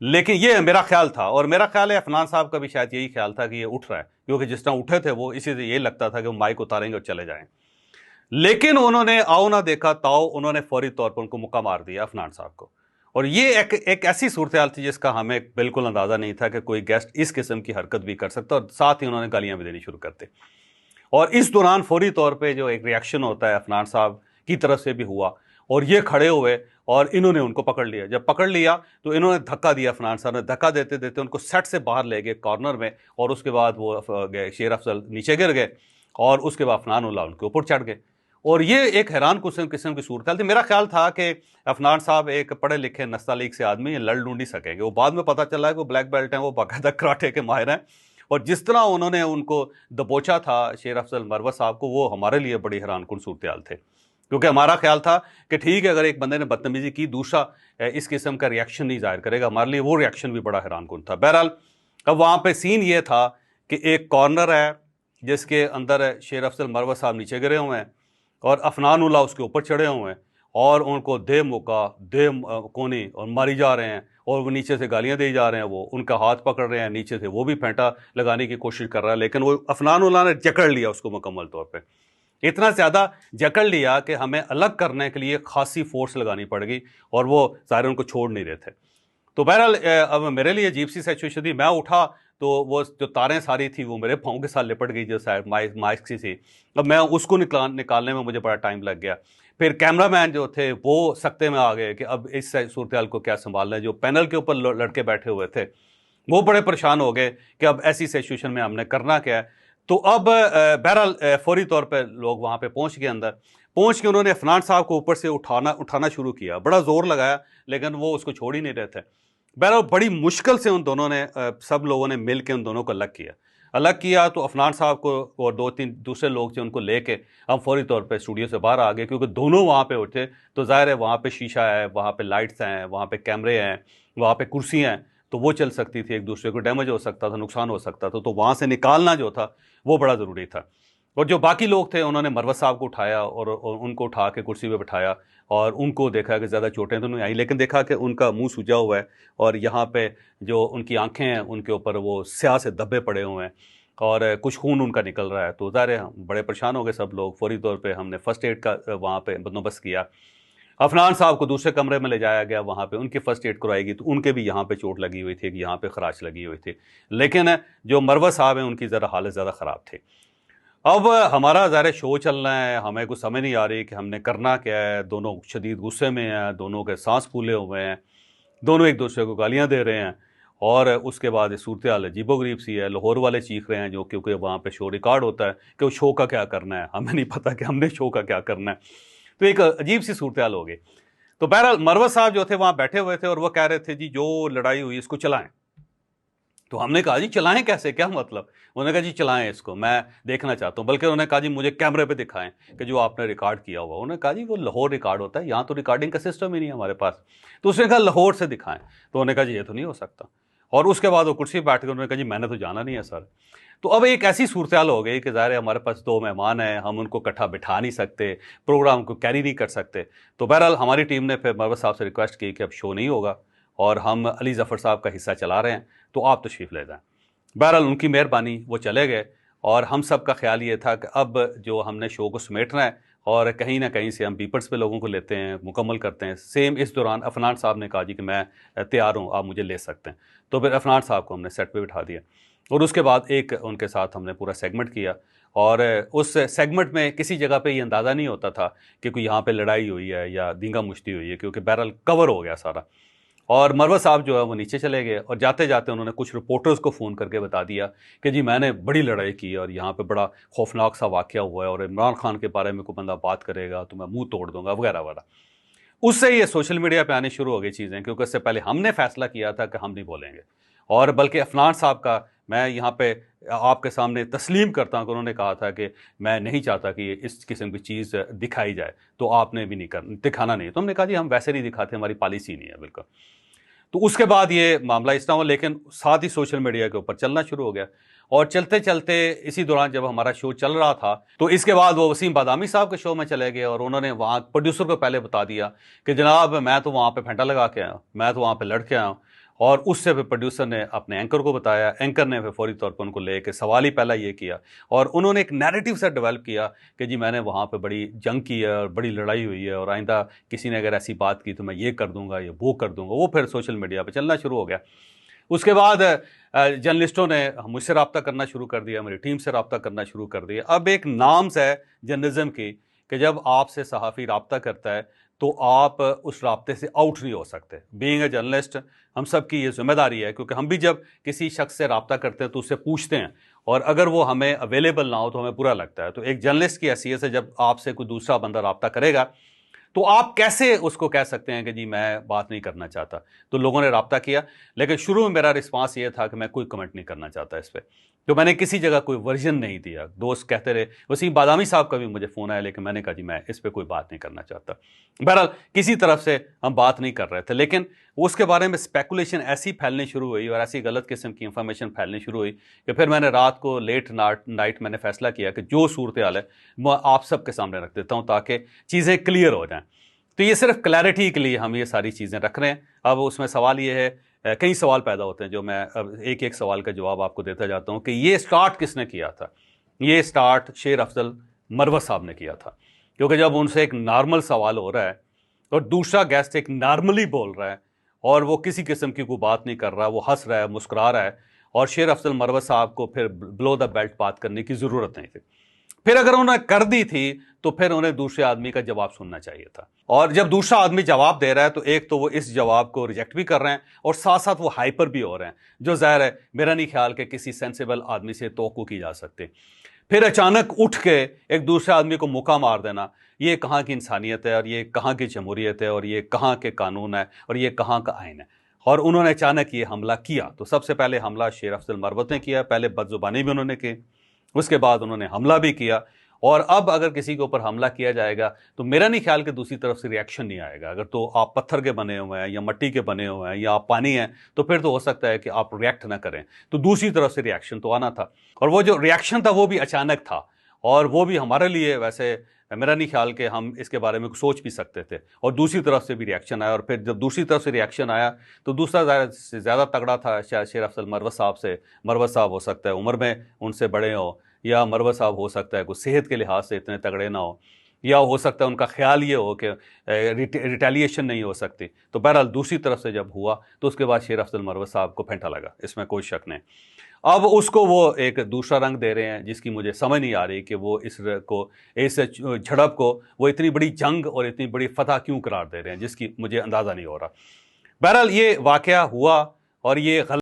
لیکن یہ میرا خیال تھا، اور میرا خیال ہے عفنان صاحب کا بھی شاید یہی خیال تھا کہ یہ اٹھ رہا ہے، کیونکہ جس طرح اٹھے تھے وہ اسی سے یہی لگتا تھا کہ وہ مائک اتاریں گے اور چلے جائیں. لیکن انہوں نے آؤ نہ دیکھا تاؤ، انہوں نے فوری طور پر ان کو موقع مار دیا عفنان صاحب کو. اور یہ ایک ایسی صورتحال تھی جس کا ہمیں بالکل اندازہ نہیں تھا کہ کوئی گیسٹ اس قسم کی حرکت بھی کر سکتا، اور ساتھ ہی انہوں نے گالیاں بھی دینی شروع کرتے. اور اس دوران فوری طور پہ جو ایک ریاکشن ہوتا ہے عفنان صاحب کی طرف سے بھی ہوا، اور یہ کھڑے ہوئے اور انہوں نے ان کو پکڑ لیا. جب پکڑ لیا تو انہوں نے دھکا دیا، عفنان صاحب نے دھکا دیتے دیتے ان کو سیٹ سے باہر لے گئے کارنر میں، اور اس کے بعد وہ شیر افضل نیچے گر گئے، اور اس کے بعد عفنان اللہ ان کے اوپر چڑھ گئے. اور یہ ایک حیران قسم کی صورتحال تھی. میرا خیال تھا کہ عفنان صاحب ایک پڑھے لکھے نستعلیق سے آدمی، یہ لڑ لڑ نہیں سکیں گے. وہ بعد میں پتہ چلا کہ وہ بلیک بیلٹ ہیں، وہ باقاعدہ کراٹے کے ماہر ہیں، اور جس طرح انہوں نے ان کو دبوچا تھا شیر افضل مروت صاحب کو، وہ ہمارے لیے بڑی حیران کن صورتحال تھے. کیونکہ ہمارا خیال تھا کہ ٹھیک ہے اگر ایک بندے نے بدتمیزی کی، دوسرا اس قسم کا ریاکشن نہیں ظاہر کرے گا. ہمارے لیے وہ ریاکشن بھی بڑا حیران کن تھا. بہرحال اب وہاں پہ سین یہ تھا کہ ایک کارنر ہے جس کے اندر شیر افضل مروت صاحب نیچے گرے ہوئے ہیں، اور عفنان اللہ اس کے اوپر چڑھے ہوئے ہیں، اور ان کو دے موقع دے کونی اور ماری جا رہے ہیں، اور وہ نیچے سے گالیاں دی جا رہے ہیں. وہ ان کا ہاتھ پکڑ رہے ہیں نیچے سے، وہ بھی پھینٹا لگانے کی کوشش کر رہا ہے، لیکن وہ عفنان اللہ نے جکڑ لیا اس کو مکمل طور پہ. اتنا زیادہ جکڑ لیا کہ ہمیں الگ کرنے کے لیے خاصی فورس لگانی پڑ گئی، اور وہ ظاہر ان کو چھوڑ نہیں رہے تھے. تو بہرحال اب میرے لیے عجیب سی سچویشن تھی. میں اٹھا تو وہ جو تاریں ساری تھی وہ میرے پاؤں کے ساتھ لپٹ گئی، جو سائڈ مائک سی تھی. اب میں اس کو نکالنے میں مجھے بڑا ٹائم لگ گیا. پھر کیمرہ مین جو تھے وہ سکتے میں آ گئے کہ اب اس صورتحال کو کیا سنبھالنا ہے. جو پینل کے اوپر لڑکے بیٹھے ہوئے تھے وہ بڑے پریشان ہو گئے کہ اب ایسی سچویشن میں ہم نے کرنا کیا ہے. تو اب بہرحال فوری طور پہ لوگ وہاں پہ پہنچ گئے، اندر پہنچ کے انہوں نے عفنان صاحب کو اوپر سے اٹھانا شروع کیا. بڑا زور لگایا لیکن وہ اس کو چھوڑ ہی نہیں رہے تھے. بہرحال بڑی مشکل سے ان دونوں نے سب لوگوں نے مل کے ان دونوں کو الگ کیا. تو عفنان صاحب کو اور 2-3 دوسرے لوگ تھے ان کو لے کے ہم فوری طور پہ اسٹوڈیو سے باہر آ گئے، کیونکہ دونوں وہاں پہ اٹھے تو ظاہر ہے وہاں پہ شیشہ ہے، وہاں پہ لائٹس ہیں، وہاں پہ کیمرے ہیں، وہاں پہ کرسی ہیں، تو وہ چل سکتی تھی، ایک دوسرے کو ڈیمیج ہو سکتا تھا، نقصان ہو سکتا تھا. تو وہاں سے نکالنا جو تھا وہ بڑا ضروری تھا. اور جو باقی لوگ تھے انہوں نے مروت صاحب کو اٹھایا اور ان کو اٹھا کے کرسی پہ بٹھایا، اور ان کو دیکھا کہ زیادہ چوٹیں تو نہیں آئیں، لیکن دیکھا کہ ان کا منہ سجا ہوا ہے، اور یہاں پہ جو ان کی آنکھیں ہیں ان کے اوپر وہ سیاہ سے دھبے پڑے ہوئے ہیں، اور کچھ خون ان کا نکل رہا ہے. تو ظاہر ہے بڑے پریشان ہو گئے سب لوگ. فوری طور پہ ہم نے فرسٹ ایڈ کا وہاں پہ بندوبست کیا. عفنان صاحب کو دوسرے کمرے میں لے جایا گیا، وہاں پہ ان کی فرسٹ ایڈ کرائی گئی. تو ان کے بھی یہاں پہ چوٹ لگی ہوئی تھی، یہاں پہ خراش لگی ہوئی تھی، لیکن جو مروت صاحب ہیں ان کی ذرا حالت زیادہ خراب تھی. اب ہمارا ظاہر شو چلنا ہے، ہمیں کچھ سمجھ نہیں آ رہی کہ ہم نے کرنا کیا ہے. دونوں شدید غصے میں ہیں، دونوں کے سانس پھولے ہوئے ہیں، دونوں ایک دوسرے کو گالیاں دے رہے ہیں، اور اس کے بعد صورتحال عجیب و غریب سی ہے. لاہور والے چیخ رہے ہیں جو کیونکہ وہاں پہ شو ریکارڈ ہوتا ہے کہ وہ شو کا کیا کرنا ہے، ہمیں نہیں پتہ کہ ہم نے شو کا کیا کرنا ہے. تو ایک عجیب سی صورتحال ہو گئی. تو بہرحال مروت صاحب جو تھے وہاں بیٹھے ہوئے تھے، اور وہ کہہ رہے تھے جی جو لڑائی ہوئی اس کو چلائیں. تو ہم نے کہا جی چلائیں کیسے، کیا مطلب؟ انہوں نے کہا جی چلائیں اس کو، میں دیکھنا چاہتا ہوں. بلکہ انہوں نے کہا جی مجھے کیمرے پہ دکھائیں کہ جو آپ نے ریکارڈ کیا ہوا. انہوں نے کہا جی وہ لاہور ریکارڈ ہوتا ہے، یہاں تو ریکارڈنگ کا سسٹم ہی نہیں ہے ہمارے پاس. تو اس نے کہا لاہور سے دکھائیں. تو انہوں نے کہا جی یہ تو نہیں ہو سکتا. اور اس کے بعد وہ کرسی پہ بیٹھ کے انہوں نے کہا جی میں نے تو جانا نہیں ہے سر. تو اب ایک ایسی صورتحال ہو گئی کہ ظاہر ہے ہمارے پاس 2 مہمان ہیں، ہم ان کو اکٹھا بٹھا نہیں سکتے، پروگرام کو کیری نہیں کر سکتے. تو بہرحال ہماری ٹیم نے پھر مروت صاحب سے ریکویسٹ کی کہ اب شو نہیں ہوگا، اور ہم علی ظفر صاحب کا حصہ چلا رہے ہیں، تو آپ تشریف لے جائیں. بہرحال ان کی مہربانی، وہ چلے گئے. اور ہم سب کا خیال یہ تھا کہ اب جو ہم نے شو کو سمیٹنا ہے، اور کہیں نہ کہیں سے ہم پیپرز پہ لوگوں کو لیتے ہیں، مکمل کرتے ہیں. سیم اس دوران عفنان صاحب نے کہا جی کہ میں تیار ہوں، آپ مجھے لے سکتے ہیں. تو پھر عفنان صاحب کو ہم نے سیٹ پہ بٹھا دیا، اور اس کے بعد ایک ان کے ساتھ ہم نے پورا سیگمنٹ کیا. اور اس سیگمنٹ میں کسی جگہ پہ یہ اندازہ نہیں ہوتا تھا کہ کوئی یہاں پہ لڑائی ہوئی ہے یا دینگا مشتی ہوئی ہے، کیونکہ بہرحال کور ہو گیا سارا. اور مروت صاحب جو ہے وہ نیچے چلے گئے، اور جاتے جاتے انہوں نے کچھ رپورٹرز کو فون کر کے بتا دیا کہ جی میں نے بڑی لڑائی کی، اور یہاں پہ بڑا خوفناک سا واقعہ ہوا ہے، اور عمران خان کے بارے میں کوئی بندہ بات کرے گا تو میں منہ توڑ دوں گا وغیرہ وغیرہ. اس سے یہ سوشل میڈیا پہ آنی شروع ہو گئی چیزیں، کیونکہ اس سے پہلے ہم نے فیصلہ کیا تھا کہ ہم نہیں بولیں گے. اور بلکہ عفنان صاحب کا میں یہاں پہ آپ کے سامنے تسلیم کرتا ہوں کہ انہوں نے کہا تھا کہ میں نہیں چاہتا کہ اس قسم کی چیز دکھائی جائے، تو آپ نے بھی نہیں دکھانا نہیں. تو ہم نے کہا جی ہم ویسے نہیں دکھاتے، ہماری پالیسی نہیں ہے بالکل. تو اس کے بعد یہ معاملہ اس طرح ہوا، لیکن ساتھ ہی سوشل میڈیا کے اوپر چلنا شروع ہو گیا. اور چلتے چلتے اسی دوران جب ہمارا شو چل رہا تھا تو اس کے بعد وہ وسیم بادامی صاحب کے شو میں چلے گئے، اور انہوں نے وہاں پروڈیوسر کو پہلے بتا دیا کہ جناب میں تو وہاں پہ پھینٹا لگا کے آیا ہوں، میں تو وہاں پہ لڑ کے آیا ہوں، اور اس سے پھر پروڈیوسر نے اپنے اینکر کو بتایا، اینکر نے پھر فوری طور پر ان کو لے کے سوال ہی پہلا یہ کیا، اور انہوں نے ایک نیریٹو سے ڈیولپ کیا کہ جی میں نے وہاں پہ بڑی جنگ کی ہے اور بڑی لڑائی ہوئی ہے، اور آئندہ کسی نے اگر ایسی بات کی تو میں یہ کر دوں گا یا وہ کر دوں گا۔ وہ پھر سوشل میڈیا پہ چلنا شروع ہو گیا۔ اس کے بعد جرنلسٹوں نے مجھ سے رابطہ کرنا شروع کر دیا، میری ٹیم سے رابطہ کرنا شروع کر دیا۔ اب ایک نامز ہے جرنلزم کی کہ جب آپ سے صحافی رابطہ کرتا ہے تو آپ اس رابطے سے آؤٹ نہیں ہو سکتے۔ بینگ اے جرنلسٹ ہم سب کی یہ ذمہ داری ہے، کیونکہ ہم بھی جب کسی شخص سے رابطہ کرتے ہیں تو اس سے پوچھتے ہیں، اور اگر وہ ہمیں اویلیبل نہ ہو تو ہمیں برا لگتا ہے۔ تو ایک جرنلسٹ کی حیثیت سے جب آپ سے کوئی دوسرا بندہ رابطہ کرے گا تو آپ کیسے اس کو کہہ سکتے ہیں کہ جی میں بات نہیں کرنا چاہتا؟ تو لوگوں نے رابطہ کیا، لیکن شروع میں میرا رسپانس یہ تھا کہ میں کوئی کمنٹ نہیں کرنا چاہتا اس پہ، تو میں نے کسی جگہ کوئی ورژن نہیں دیا۔ دوست کہتے رہے، وسیم بادامی صاحب کا بھی مجھے فون آیا، لیکن میں نے کہا جی میں اس پہ کوئی بات نہیں کرنا چاہتا۔ بہرحال کسی طرف سے ہم بات نہیں کر رہے تھے، لیکن اس کے بارے میں اسپیکولیشن ایسی پھیلنی شروع ہوئی اور ایسی غلط قسم کی انفارمیشن پھیلنی شروع ہوئی کہ پھر میں نے رات کو لیٹ نائٹ میں نے فیصلہ کیا کہ جو صورتحال ہے میں آپ سب کے سامنے رکھ دیتا ہوں تاکہ چیزیں کلیئر ہو جائیں۔ تو یہ صرف کلیئرٹی کے لیے ہم یہ ساری چیزیں رکھ رہے ہیں۔ اب اس میں سوال یہ ہے، کئی سوال پیدا ہوتے ہیں جو میں اب ایک ایک سوال کا جواب آپ کو دیتا جاتا ہوں کہ یہ سٹارٹ کس نے کیا تھا؟ یہ سٹارٹ شیر افضل مروت صاحب نے کیا تھا، کیونکہ جب ان سے ایک نارمل سوال ہو رہا ہے اور دوسرا گیسٹ ایک نارملی بول رہا ہے اور وہ کسی قسم کی کوئی بات نہیں کر رہا، وہ ہنس رہا ہے، مسکرا رہا ہے، اور شیر افضل مروت صاحب کو پھر بلو دا بیلٹ بات کرنے کی ضرورت نہیں تھی۔ پھر اگر انہوں نے کر دی تھی تو پھر انہیں دوسرے آدمی کا جواب سننا چاہیے تھا، اور جب دوسرا آدمی جواب دے رہا ہے تو ایک تو وہ اس جواب کو ریجیکٹ بھی کر رہے ہیں اور ساتھ ساتھ وہ ہائپر بھی ہو رہے ہیں، جو ظاہر ہے میرا نہیں خیال کہ کسی سینسیبل آدمی سے توقع کی جا سکتی۔ پھر اچانک اٹھ کے ایک دوسرے آدمی کو موقع مار دینا، یہ کہاں کی انسانیت ہے، اور یہ کہاں کی جمہوریت ہے، اور یہ کہاں کے قانون ہے، اور یہ کہاں کا آئین ہے؟ اور انہوں نے اچانک یہ حملہ کیا۔ تو سب سے پہلے حملہ شیر افضل مروت نے کیا، پہلے بد زبانی بھی انہوں نے کی، اس کے بعد انہوں نے حملہ بھی کیا، اور اب اگر کسی کے اوپر حملہ کیا جائے گا تو میرا نہیں خیال کہ دوسری طرف سے ریاکشن نہیں آئے گا۔ اگر تو آپ پتھر کے بنے ہوئے ہیں یا مٹی کے بنے ہوئے ہیں یا آپ پانی ہیں تو پھر تو ہو سکتا ہے کہ آپ ریاکٹ نہ کریں، تو دوسری طرف سے ریاکشن تو آنا تھا، اور وہ جو ریاکشن تھا وہ بھی اچانک تھا، اور وہ بھی ہمارے لیے ویسے میرا نہیں خیال کہ ہم اس کے بارے میں سوچ بھی سکتے تھے، اور دوسری طرف سے بھی ریاکشن آیا، اور پھر جب دوسری طرف سے ریاکشن آیا تو دوسرا زیادہ تگڑا تھا شاید شیر افضل مروت صاحب سے۔ مروت صاحب ہو سکتا ہے عمر میں ان سے بڑے ہوں، یا مروت صاحب ہو سکتا ہے کوئی صحت کے لحاظ سے اتنے تگڑے نہ ہو، یا ہو سکتا ہے ان کا خیال یہ ہو کہ ریٹیلیشن نہیں ہو سکتی۔ تو بہرحال دوسری طرف سے جب ہوا تو اس کے بعد شیر افضل مروت صاحب کو پھینٹا لگا، اس میں کوئی شک نہیں۔ اب اس کو وہ ایک دوسرا رنگ دے رہے ہیں جس کی مجھے سمجھ نہیں آ رہی کہ وہ اس جھڑپ کو وہ اتنی بڑی جنگ اور اتنی بڑی فتح کیوں قرار دے رہے ہیں، جس کی مجھے اندازہ نہیں ہو رہا۔ بہرحال یہ واقعہ ہوا اور یہ غلط